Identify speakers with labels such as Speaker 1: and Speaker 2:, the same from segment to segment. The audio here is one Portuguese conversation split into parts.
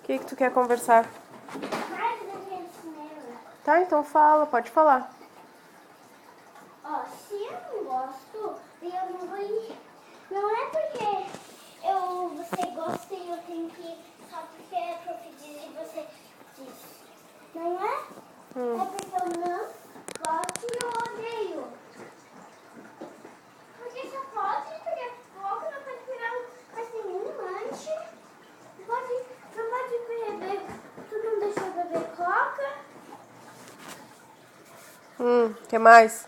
Speaker 1: que tu quer conversar?
Speaker 2: Mais daquele cinema.
Speaker 1: Tá, então fala, pode falar.
Speaker 2: Ó, se eu não gosto, eu não vou ir. Não é porque você gosta e eu tenho que ir só porque a prof diz e você diz. Não é? É porque eu não gosto e eu odeio. Porque só pode pegar pipoca, não pode pegar mais nenhum lanche. Não pode beber. Tu não deixou eu beber coca.
Speaker 1: Que mais?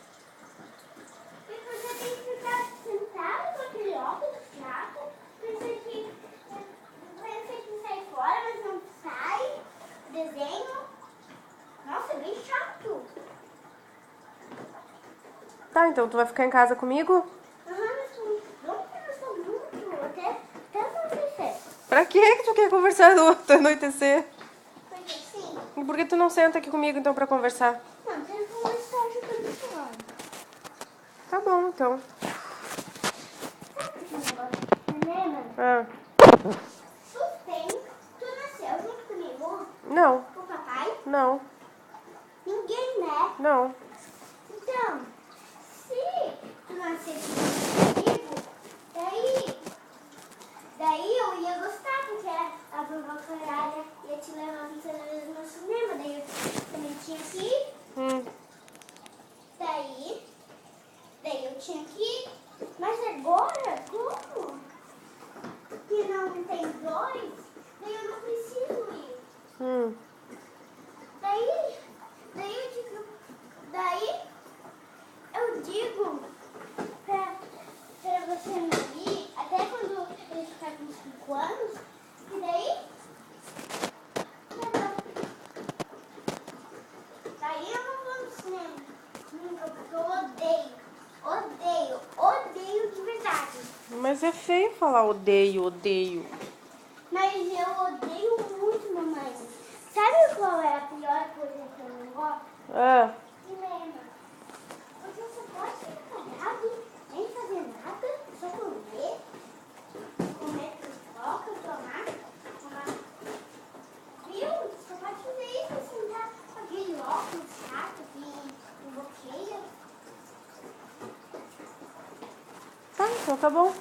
Speaker 2: E você tem que ficar sentado com aquele óculos chato. Pensei que sai fora, mas não sai. Desenho. Nossa, é bem chato.
Speaker 1: Tá, então tu vai ficar em casa comigo?
Speaker 2: Vamos conversar muito. Até anoitecer.
Speaker 1: Pra que tu quer conversar do anoitecer?
Speaker 2: Porque assim,
Speaker 1: E por que tu não senta aqui comigo então pra conversar?
Speaker 2: não, tem que conversar jogando fora.
Speaker 1: Tá bom, então.
Speaker 2: Sabe o que eu não gosto de cinema?
Speaker 1: Ah,
Speaker 2: Tu nasceu junto comigo?
Speaker 1: não,
Speaker 2: Com o papai?
Speaker 1: não,
Speaker 2: Ninguém, né?
Speaker 1: não.
Speaker 2: Então, se tu nascesse comigo, daí eu ia gostar, porque a vovó Caralha ia te levar muitas vezes no cinema, daí eu também tinha que ir, daí eu tinha que ir. Mas agora, como? Que não tem dois, daí eu não preciso ir. Daí eu digo pra você não ir, até quando ele ficar com 5 anos, e daí eu não vou no cinema nunca, porque eu odeio de verdade.
Speaker 1: Mas é feio falar odeio, odeio.
Speaker 2: Mas eu odeio muito, mamãe. Sabe qual é a pior coisa que eu não gosto?
Speaker 1: Ah,
Speaker 2: Cinema. Porque você pode ficar parado, nem fazer nada, só comer pipoca, tomar. Viu? Você pode fazer isso, sentar com aquele óculos chato que bloqueia.
Speaker 1: tá, então tá bom.